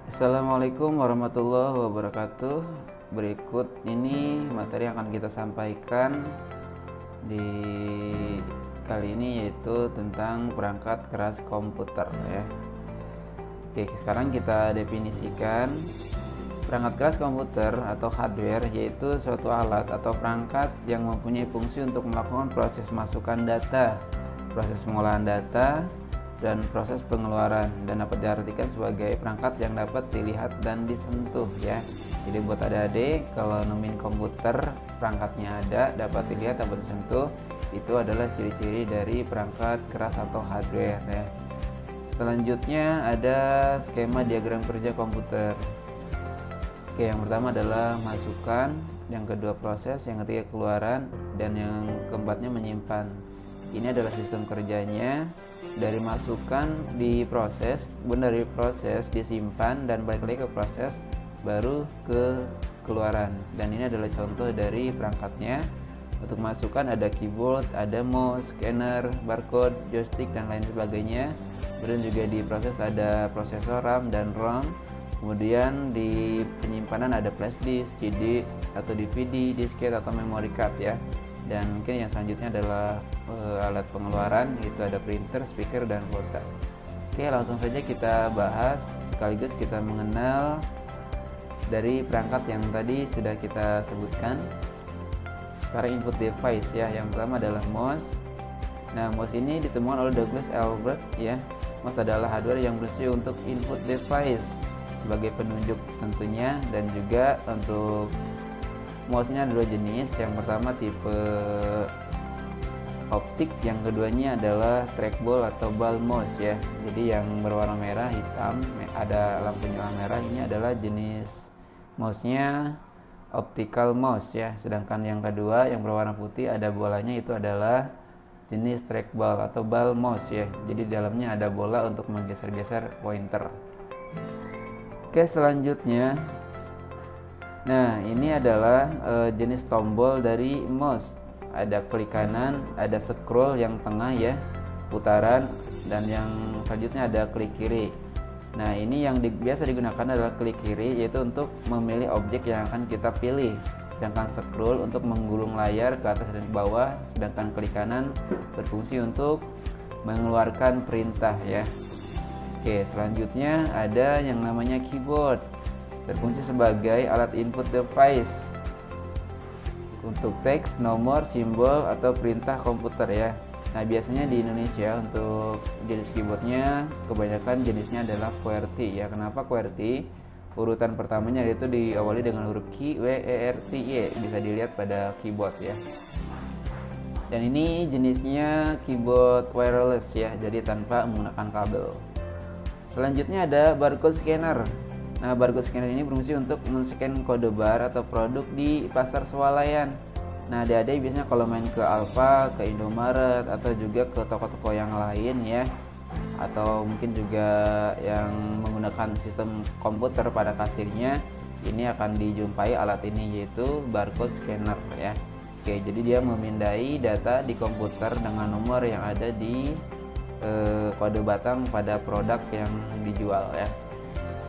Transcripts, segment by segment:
Assalamualaikum warahmatullahi wabarakatuh. Berikut ini materi yang akan kita sampaikan di kali ini yaitu tentang perangkat keras komputer ya. Oke, sekarang kita definisikan perangkat keras komputer atau hardware yaitu suatu alat atau perangkat yang mempunyai fungsi untuk melakukan proses masukan data, proses pengolahan data, dan proses pengeluaran, dan dapat diartikan sebagai perangkat yang dapat dilihat dan disentuh ya. Jadi buat adik-adik, kalau nemuin komputer perangkatnya ada, dapat dilihat, dapat disentuh, itu adalah ciri-ciri dari perangkat keras atau hardware ya. Selanjutnya ada skema diagram kerja komputer. Oke, yang pertama adalah masukan, yang kedua proses, yang ketiga keluaran, dan yang keempatnya menyimpan. Ini adalah sistem kerjanya. Dari masukan diproses, kemudian dari proses disimpan dan balik lagi ke proses, baru ke keluaran. Dan ini adalah contoh dari perangkatnya. Untuk masukan ada keyboard, ada mouse, scanner, barcode, joystick, dan lain sebagainya. Kemudian juga di proses ada prosesor RAM dan ROM. Kemudian di penyimpanan ada flash disk, CD atau DVD, disket atau memory card ya. Dan mungkin yang selanjutnya adalah alat pengeluaran, itu ada printer, speaker, dan kuota. Oke, langsung saja kita bahas sekaligus kita mengenal dari perangkat yang tadi sudah kita sebutkan. Sekarang input device ya, yang pertama adalah mouse. Nah, mouse ini ditemukan oleh Douglas Albert ya. Mouse adalah hardware yang berfungsi untuk input device sebagai penunjuk tentunya, dan juga untuk mouse ini ada dua jenis. Yang pertama tipe optik, yang keduanya adalah trackball atau ball mouse ya. Jadi yang berwarna merah hitam ada lampu nyala merah, ini adalah jenis mouse-nya optical mouse ya. Sedangkan yang kedua yang berwarna putih ada bolanya, itu adalah jenis trackball atau ball mouse ya. Jadi di dalamnya ada bola untuk menggeser-geser pointer. Oke, selanjutnya, nah ini adalah jenis tombol dari mouse. Ada klik kanan, ada scroll yang tengah ya, putaran, dan yang selanjutnya ada klik kiri. Nah ini yang biasa digunakan adalah klik kiri, yaitu untuk memilih objek yang akan kita pilih. Sedangkan scroll untuk menggulung layar ke atas dan ke bawah. Sedangkan klik kanan berfungsi untuk mengeluarkan perintah ya. Oke, selanjutnya ada yang namanya keyboard, berfungsi sebagai alat input device untuk teks, nomor, simbol, atau perintah komputer ya. Nah biasanya di Indonesia untuk jenis keyboardnya kebanyakan jenisnya adalah QWERTY ya. Kenapa QWERTY? Urutan pertamanya yaitu diawali dengan huruf Q, W, E, R, T, Y. Bisa dilihat pada keyboard ya. Dan ini jenisnya keyboard wireless ya, jadi tanpa menggunakan kabel. Selanjutnya ada barcode scanner. Nah, barcode scanner ini berfungsi untuk men-scan kode bar atau produk di pasar swalayan. Nah, adik-adik biasanya kalau main ke Alfa, ke Indomaret, atau juga ke toko-toko yang lain ya, atau mungkin juga yang menggunakan sistem komputer pada kasirnya, ini akan dijumpai alat ini, yaitu barcode scanner ya. Oke, jadi dia memindai data di komputer dengan nomor yang ada di kode batang pada produk yang dijual ya.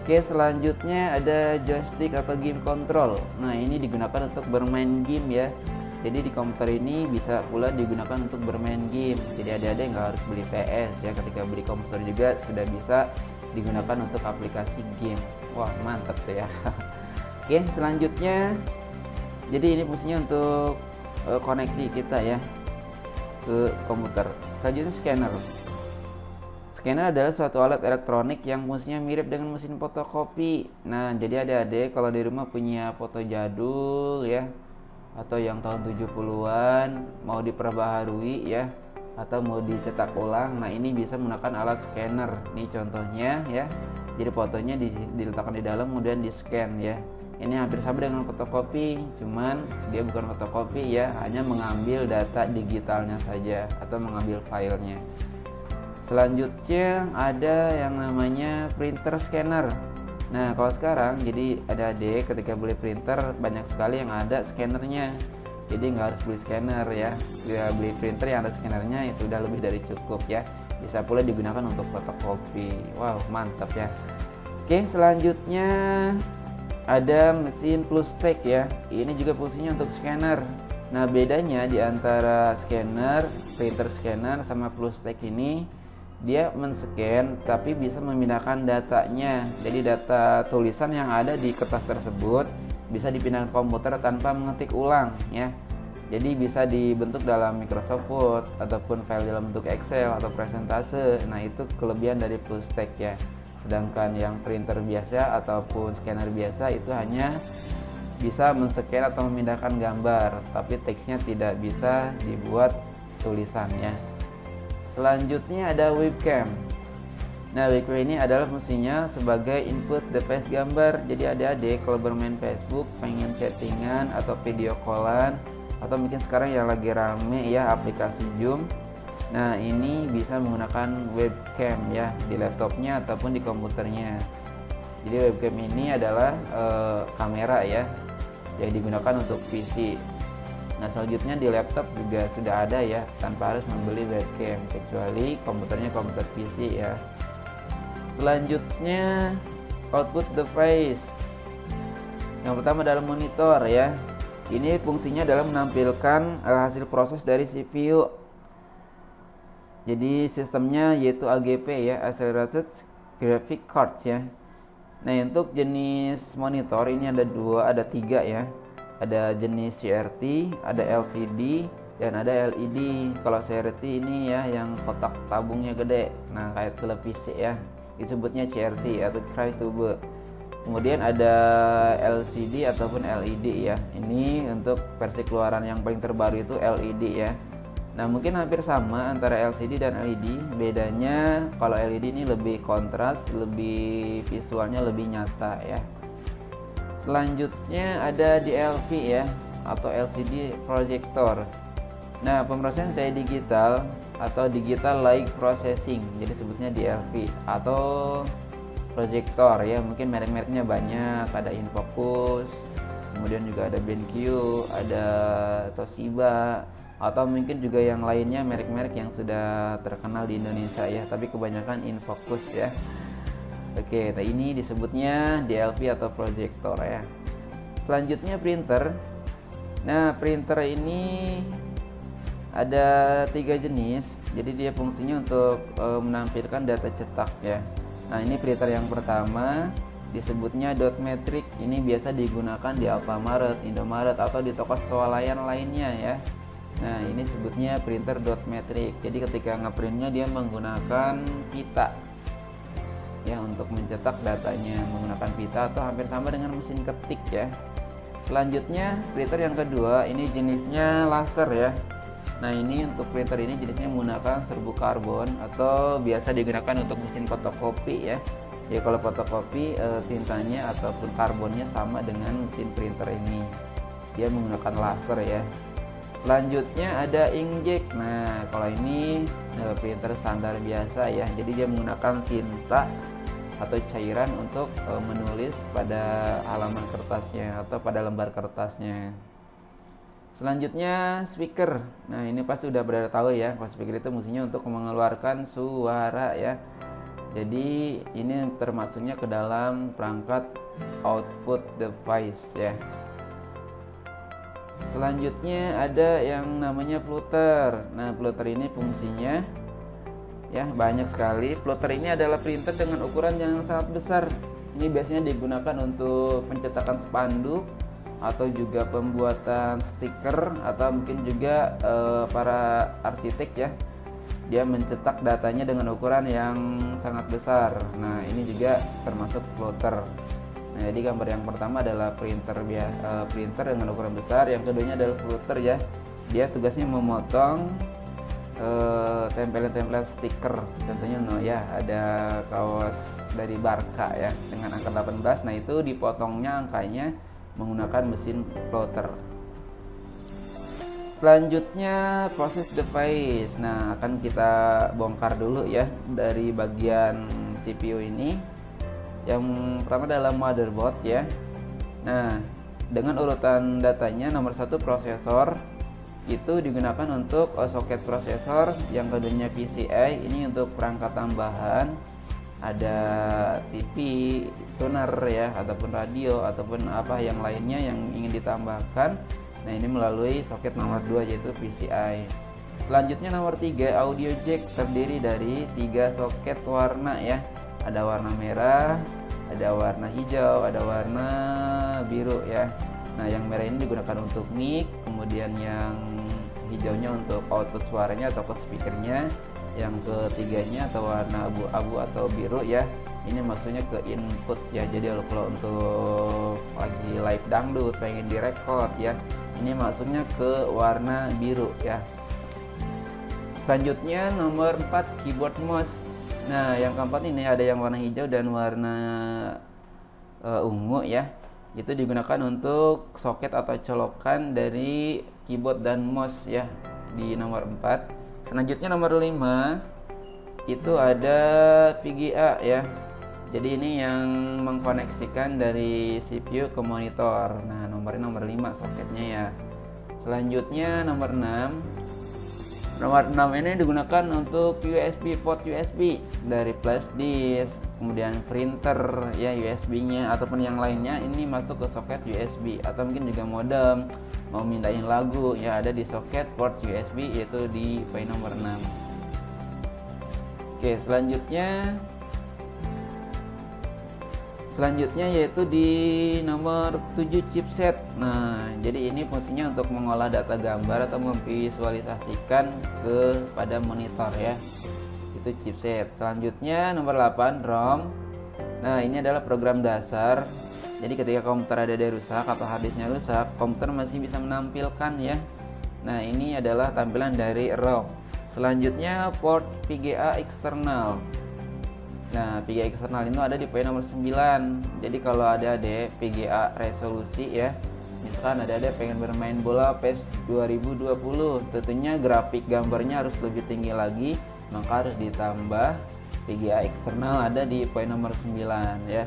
Oke, selanjutnya ada joystick atau game control. Nah ini digunakan untuk bermain game ya. Jadi di komputer ini bisa pula digunakan untuk bermain game. Jadi adik-adik nggak harus beli PS ya, ketika beli komputer juga sudah bisa digunakan untuk aplikasi game. Wah mantap tuh ya. Oke, selanjutnya, jadi ini fungsinya untuk koneksi kita ya ke komputer. Selanjutnya scanner. Scanner adalah suatu alat elektronik yang fungsinya mirip dengan mesin fotokopi. Nah, jadi adik-adik kalau di rumah punya foto jadul ya, atau yang tahun 70-an mau diperbaharui ya, atau mau dicetak ulang, nah ini bisa menggunakan alat scanner. Ini contohnya ya. Jadi fotonya diletakkan di dalam kemudian di scan ya. Ini hampir sama dengan fotokopi, cuman dia bukan fotokopi ya, hanya mengambil data digitalnya saja atau mengambil filenya. Selanjutnya ada yang namanya printer scanner. Nah kalau sekarang jadi adik-adik ketika beli printer banyak sekali yang ada scannernya. Jadi nggak harus beli scanner ya. Bila beli printer yang ada scannernya itu udah lebih dari cukup ya. Bisa pula digunakan untuk fotokopi. Wow mantap ya. Oke, selanjutnya ada mesin Plustek ya. Ini juga fungsinya untuk scanner. Nah, bedanya di antara printer scanner sama Plustek ini, dia men-scan tapi bisa memindahkan datanya. Jadi data tulisan yang ada di kertas tersebut bisa dipindahkan ke komputer tanpa mengetik ulang ya. Jadi bisa dibentuk dalam Microsoft Word ataupun file dalam bentuk Excel atau presentase. Nah, itu kelebihan dari Plustek ya. Sedangkan yang printer biasa ataupun scanner biasa itu hanya bisa men-scan atau memindahkan gambar, tapi teksnya tidak bisa dibuat tulisannya. Selanjutnya ada webcam. Nah, webcam ini adalah fungsinya sebagai input device gambar. Jadi adik-adik kalau bermain Facebook, pengen chattingan atau video callan, atau mungkin sekarang yang lagi rame ya aplikasi Zoom. Nah, ini bisa menggunakan webcam ya di laptopnya ataupun di komputernya. Jadi webcam ini adalah kamera ya yang digunakan untuk PC. Nah, selanjutnya di laptop juga sudah ada ya, tanpa harus membeli webcam, kecuali komputernya komputer PC ya. Selanjutnya output device. Yang pertama adalah monitor ya. Ini fungsinya adalah menampilkan hasil proses dari CPU. Jadi sistemnya yaitu AGP ya, Accelerated Graphic Card ya. Nah, untuk jenis monitor ini ada tiga ya. Ada jenis CRT, ada LCD, dan ada LED. Kalau CRT ini ya yang kotak tabungnya gede, nah kayak televisi ya, disebutnya CRT atau Tri Tube. Kemudian ada LCD ataupun LED ya. Ini untuk versi keluaran yang paling terbaru itu LED ya. Nah, mungkin hampir sama antara LCD dan LED. Bedanya kalau LED ini lebih kontras, lebih visualnya lebih nyata ya. Selanjutnya ada DLP ya, atau LCD projector. Nah, pemrosesan cahaya digital atau digital light processing, jadi sebutnya DLP atau projector ya. Mungkin merek-mereknya banyak, ada Infocus, kemudian juga ada BenQ, ada Toshiba, atau mungkin juga yang lainnya merek-merek yang sudah terkenal di Indonesia ya, tapi kebanyakan Infocus ya. Oke, nah ini disebutnya DLP atau proyektor ya. Selanjutnya printer. Nah, printer ini ada 3 jenis. Jadi dia fungsinya untuk menampilkan data cetak ya. Nah, ini printer yang pertama disebutnya dot matrix. Ini biasa digunakan di Alfamart, Indomaret, atau di toko swalayan lainnya ya. Nah, ini sebutnya printer dot matrix. Jadi ketika ngeprintnya dia menggunakan pita ya untuk mencetak datanya, menggunakan pita atau hampir sama dengan mesin ketik ya. Selanjutnya printer yang kedua, ini jenisnya laser ya. Nah, ini untuk printer ini jenisnya menggunakan serbu karbon atau biasa digunakan untuk mesin fotokopi ya. Ya, kalau fotokopi tintanya ataupun karbonnya sama dengan mesin printer ini. Dia menggunakan laser ya. Selanjutnya ada inkjet. Nah, kalau ini printer standar biasa ya. Jadi dia menggunakan tinta atau cairan untuk menulis pada halaman kertasnya atau pada lembar kertasnya. Selanjutnya speaker. Nah, ini pasti udah pada tahu ya, kalau speaker itu fungsinya untuk mengeluarkan suara ya. Jadi ini termasuknya ke dalam perangkat output device ya. Selanjutnya ada yang namanya plotter. Nah, plotter ini fungsinya ya banyak sekali. Plotter ini adalah printer dengan ukuran yang sangat besar. Ini biasanya digunakan untuk pencetakan spanduk atau juga pembuatan stiker, atau mungkin juga para arsitek ya. Dia mencetak datanya dengan ukuran yang sangat besar. Nah, ini juga termasuk plotter. Nah, jadi gambar yang pertama adalah printer dengan ukuran besar. Yang keduanya adalah plotter ya. Dia tugasnya memotong tempelan-tempelan stiker. Contohnya ya ada kaos dari Barca ya dengan angka 18. Nah, itu dipotongnya angkanya menggunakan mesin plotter. Selanjutnya proses device. Nah, akan kita bongkar dulu ya dari bagian CPU ini. Yang pertama adalah motherboard ya. Nah, dengan urutan datanya, nomor 1 prosesor, itu digunakan untuk soket prosesor. Yang keduanya PCI, ini untuk perangkat tambahan. ada TV, tuner ya, ataupun radio, ataupun apa yang lainnya yang ingin ditambahkan. Nah, ini melalui soket nomor 2 yaitu PCI. Selanjutnya nomor 3, audio jack terdiri dari 3 soket warna ya. Ada warna merah, ada warna hijau, ada warna biru ya. Nah, yang merah ini digunakan untuk mic, kemudian yang hijaunya untuk output suaranya atau output speakernya, yang ketiganya atau warna abu-abu atau biru ya, ini maksudnya ke input ya. Jadi kalau untuk lagi live dangdut pengen direkord ya, ini maksudnya ke warna biru ya. Selanjutnya nomor 4, keyboard mouse. Nah, yang keempat ini ada yang warna hijau dan warna ungu ya. Itu digunakan untuk soket atau colokan dari keyboard dan mouse ya di nomor 4. Selanjutnya nomor 5 itu ada VGA ya. Jadi ini yang mengkoneksikan dari CPU ke monitor. Nah, nomor 5 soketnya ya. Selanjutnya nomor 6. Nomor 6 ini digunakan untuk USB, port USB dari flash disk, kemudian printer ya USB-nya ataupun yang lainnya ini masuk ke soket USB, atau mungkin juga modem mau mindahin lagu ya ada di soket port USB yaitu di pin nomor 6. Oke, selanjutnya yaitu di nomor 7, chipset. Nah, jadi ini fungsinya untuk mengolah data gambar atau memvisualisasikan kepada monitor ya. Itu chipset. Selanjutnya nomor 8, ROM. Nah, ini adalah program dasar. Jadi ketika komputer ada rusak atau harddisknya rusak, komputer masih bisa menampilkan ya. Nah, ini adalah tampilan dari ROM. Selanjutnya port VGA eksternal. Nah, VGA eksternal itu ada di poin nomor 9. Jadi kalau ada VGA resolusi ya, misalkan ada pengen bermain bola PES 2020, tentunya grafik gambarnya harus lebih tinggi lagi, maka harus ditambah VGA eksternal ada di poin nomor 9 ya.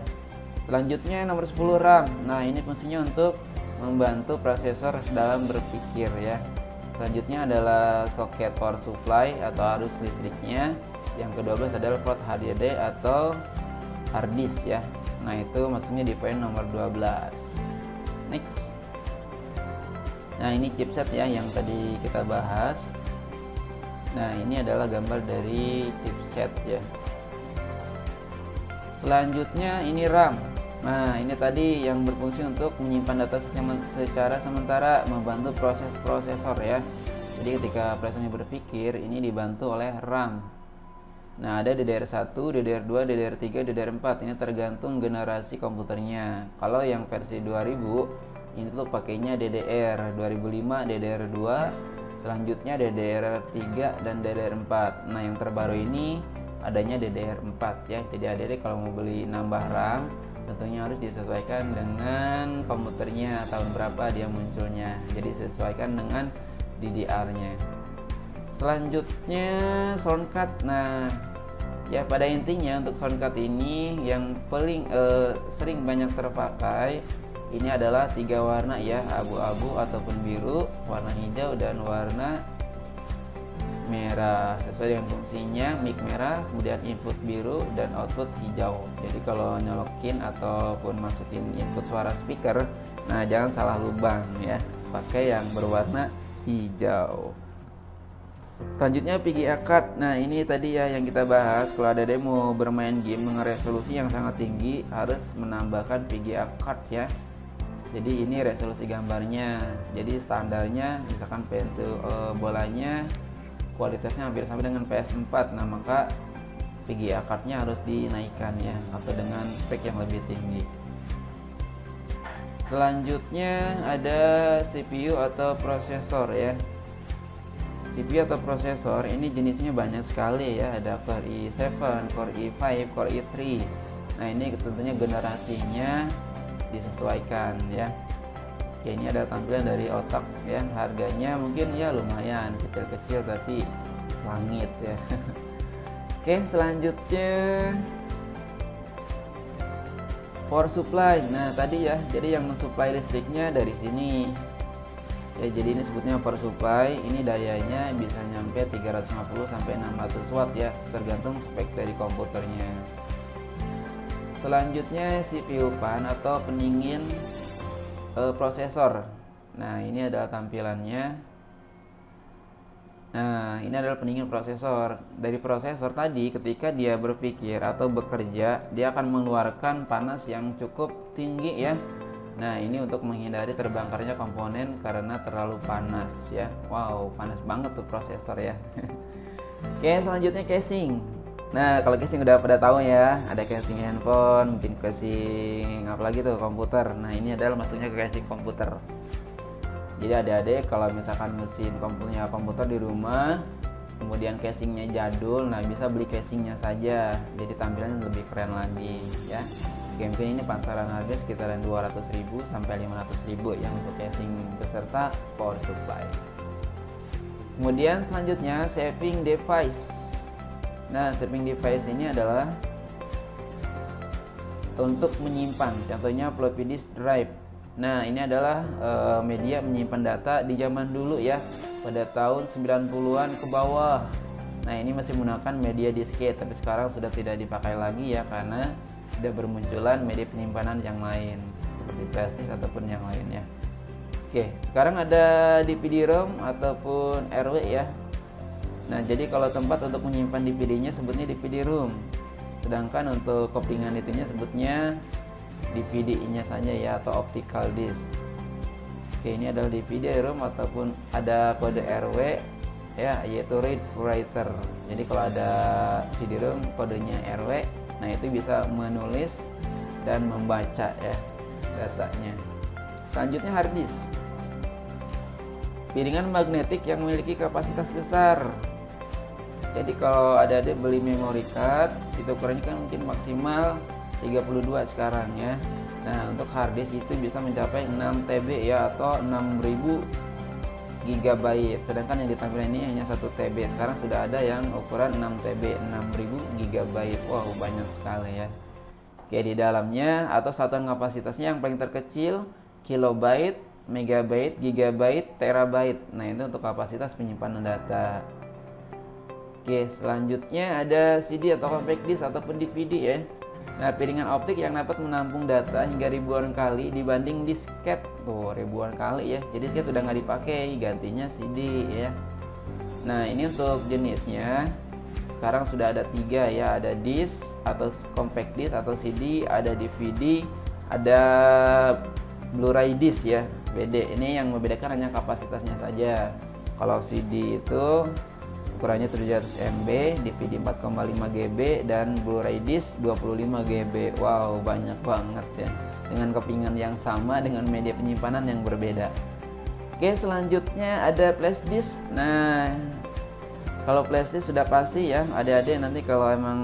Selanjutnya nomor 10, RAM. Nah, ini fungsinya untuk membantu prosesor dalam berpikir ya. Selanjutnya adalah soket power supply atau arus listriknya. Yang ke-12 adalah port HDD atau hard disk ya. Nah, itu maksudnya di poin nomor 12. Next. Nah, ini chipset ya yang tadi kita bahas. Nah, ini adalah gambar dari chipset ya. Selanjutnya ini RAM. Nah, ini tadi yang berfungsi untuk menyimpan data secara sementara, membantu proses prosesor ya. Jadi ketika prosesornya berpikir, ini dibantu oleh RAM. Nah, ada DDR1, DDR2, DDR3, DDR4. Ini tergantung generasi komputernya. Kalau yang versi 2000, ini tuh pakainya DDR 2005, DDR2, selanjutnya DDR3 dan DDR4. Nah, yang terbaru ini adanya DDR4 ya. Jadi adik-adik kalau mau beli nambah RAM, tentunya harus disesuaikan dengan komputernya, tahun berapa dia munculnya. Jadi sesuaikan dengan DDR-nya. Selanjutnya soundcard. Nah, ya pada intinya untuk soundcard ini yang paling sering banyak terpakai ini adalah 3 warna ya, abu-abu ataupun biru, warna hijau dan warna merah. Sesuai dengan fungsinya, mic merah, kemudian input biru dan output hijau. Jadi kalau nyolokin ataupun masukin input suara speaker, nah jangan salah lubang ya, pakai yang berwarna hijau. Selanjutnya VGA card. Nah, ini tadi ya yang kita bahas, kalau ada demo bermain game dengan resolusi yang sangat tinggi harus menambahkan VGA card ya. Jadi ini resolusi gambarnya. Jadi standarnya misalkan bolanya kualitasnya hampir sama dengan PS4. Nah, maka VGA cardnya harus dinaikkan ya, atau dengan spek yang lebih tinggi. Selanjutnya ada CPU atau prosesor ya. CPU atau prosesor ini jenisnya banyak sekali ya, ada Core i7, Core i5, Core i3. Nah, ini tentunya generasinya disesuaikan ya. Oke, ini ada tampilan dari otak ya, harganya mungkin ya lumayan kecil-kecil tapi langit ya. Oke, selanjutnya power supply. Nah, tadi ya, jadi yang mensuplai listriknya dari sini. Ya, jadi ini sebutnya power supply. Ini dayanya bisa nyampe 350 sampai 600 watt ya, tergantung spek dari komputernya. selanjutnya CPU fan atau pendingin prosesor. Nah, ini adalah tampilannya. Nah, ini adalah pendingin prosesor. Dari prosesor tadi, ketika dia berpikir atau bekerja, dia akan mengeluarkan panas yang cukup tinggi ya. Nah, ini untuk menghindari terbangkarnya komponen karena terlalu panas ya. Wow, panas banget tuh prosesor ya. Oke, selanjutnya casing. Nah, kalau casing udah pada tahu ya, ada casing handphone, mungkin casing apalagi tuh komputer. Nah, ini adalah maksudnya casing komputer. Jadi adik-adik kalau misalkan mesin komputer di rumah, kemudian casingnya jadul, nah bisa beli casingnya saja. Jadi tampilannya lebih keren lagi ya. Mungkin ini pasaran harga sekitaran 200.000 sampai 500.000 ya untuk casing beserta power supply. Kemudian selanjutnya saving device. Nah, saving device ini adalah untuk menyimpan, contohnya floppy disk drive. Nah, ini adalah media menyimpan data di zaman dulu ya, pada tahun 90-an ke bawah. Nah, ini masih menggunakan media disket, tapi sekarang sudah tidak dipakai lagi ya, karena sudah bermunculan media penyimpanan yang lain seperti flash disk ataupun yang lainnya. Oke, sekarang ada DVD-ROM ataupun RW ya. Nah, jadi kalau tempat untuk menyimpan DVD-nya sebutnya DVD-ROM. Sedangkan untuk koplingan itunya sebutnya DVD-nya saja ya, atau optical disc. Oke, ini adalah DVD-ROM ataupun ada kode RW ya, yaitu read writer. Jadi kalau ada CD-ROM kodenya RW, nah itu bisa menulis dan membaca ya datanya. Selanjutnya hard disk. Piringan magnetik yang memiliki kapasitas besar. Jadi kalau ada beli memory card, itu ukurannya kan mungkin maksimal 32 sekarang ya. Nah, untuk hard disk itu bisa mencapai 6 TB ya, atau 6000 GB. Sedangkan yang ditampilkan ini hanya 1 TB. Sekarang sudah ada yang ukuran 6 TB, 6000 GB. Wow, banyak sekali ya. Oke, di dalamnya atau satuan kapasitasnya yang paling terkecil kilobyte, megabyte, gigabyte, terabyte. Nah, itu untuk kapasitas penyimpanan data. Oke, selanjutnya ada CD atau compact disc ataupun DVD ya. Nah, piringan optik yang dapat menampung data hingga ribuan kali dibanding disket. Tuh, ribuan kali ya. Jadi disket sudah nggak dipakai, gantinya CD ya. Nah, ini untuk jenisnya. Sekarang sudah ada 3 ya, ada disc atau compact disc atau CD, ada DVD, ada Blu-ray disc ya. BD. Ini yang membedakan hanya kapasitasnya saja. Kalau CD itu ukurannya 700 MB, DVD 4,5 GB, dan Blu-ray disc 25 GB. Wow, banyak banget ya, dengan kepingan yang sama dengan media penyimpanan yang berbeda. Oke, selanjutnya ada flash disk. Nah, kalau flash disk sudah pasti ya, adik-adik nanti kalau emang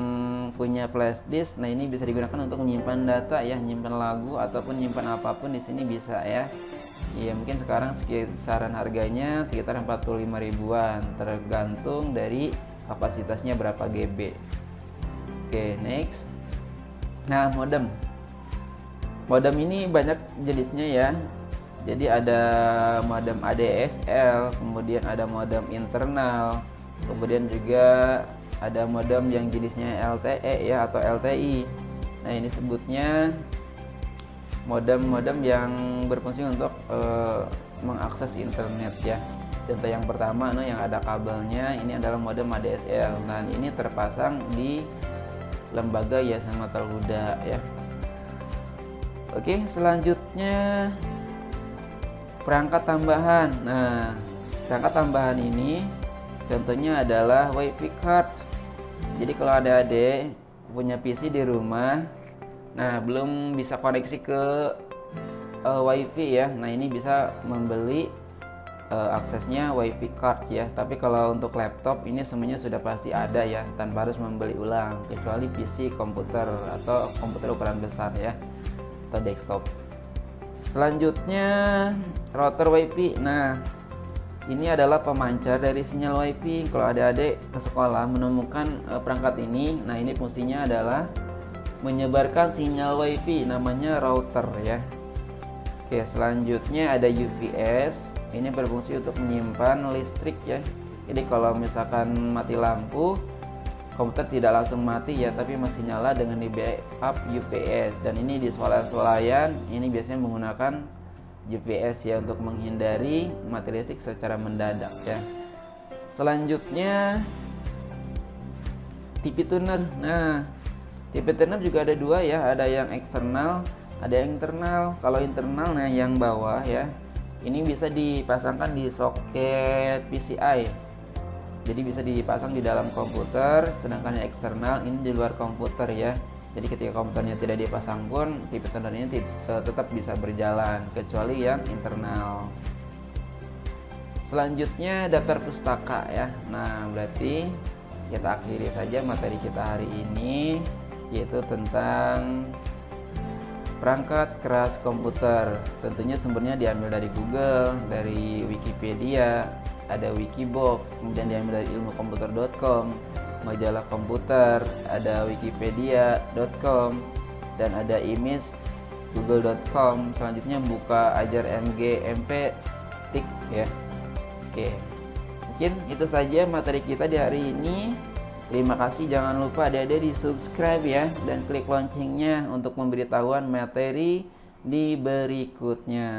punya flash disk, nah ini bisa digunakan untuk menyimpan data ya, menyimpan lagu ataupun menyimpan apapun di sini bisa ya. Ya, mungkin sekarang kisaran harganya sekitar 45 ribuan, tergantung dari kapasitasnya berapa GB. Oke, next. Nah, modem. Modem ini banyak jenisnya ya. Jadi ada modem ADSL, kemudian ada modem internal, kemudian juga ada modem yang jenisnya LTE ya, atau LTI. Nah, ini sebutnya modem-modem yang berfungsi untuk mengakses internet ya. Contoh yang pertama, yang ada kabelnya, ini adalah modem ADSL. Nah, ini terpasang di lembaga Yayasan Mata Huda ya. Oke, selanjutnya perangkat tambahan. Nah, perangkat tambahan ini contohnya adalah WiFi card. Jadi kalau ada adik punya PC di rumah, nah belum bisa koneksi ke WiFi ya, nah ini bisa membeli aksesnya WiFi card ya. Tapi kalau untuk laptop ini semuanya sudah pasti ada ya, tanpa harus membeli ulang, kecuali PC komputer atau komputer ukuran besar ya, atau desktop. Selanjutnya router WiFi. Nah, ini adalah pemancar dari sinyal WiFi. Kalau adik-adik ke sekolah menemukan perangkat ini, nah ini fungsinya adalah menyebarkan sinyal WiFi, namanya router ya. Oke, selanjutnya ada UPS. Ini berfungsi untuk menyimpan listrik ya. Jadi kalau misalkan mati lampu, komputer tidak langsung mati ya, tapi masih nyala dengan di backup UPS. Dan ini di swalayan-swalayan ini biasanya menggunakan UPS ya untuk menghindari mati listrik secara mendadak ya. Selanjutnya TV tuner. Nah, TV tuner juga ada dua ya, ada yang eksternal, ada yang internal. Kalau internal, nah yang bawah ya, ini bisa dipasangkan di soket PCI. Jadi bisa dipasang di dalam komputer, sedangkan yang eksternal ini di luar komputer ya. Jadi ketika komputernya tidak dipasang pun TV tuner ini tetap bisa berjalan, kecuali yang internal. Selanjutnya daftar pustaka ya. Nah, berarti kita akhiri saja materi kita hari ini, yaitu tentang perangkat keras komputer. Tentunya sumbernya diambil dari Google, dari Wikipedia, ada Wikibox, kemudian diambil dari ilmukomputer.com, majalah komputer, ada wikipedia.com, dan ada image google.com. Selanjutnya buka ajar MG-MP tik ya. Oke, mungkin itu saja materi kita di hari ini. Terima kasih, jangan lupa adik-adik di subscribe ya, dan klik loncengnya untuk memberitahuan materi di berikutnya.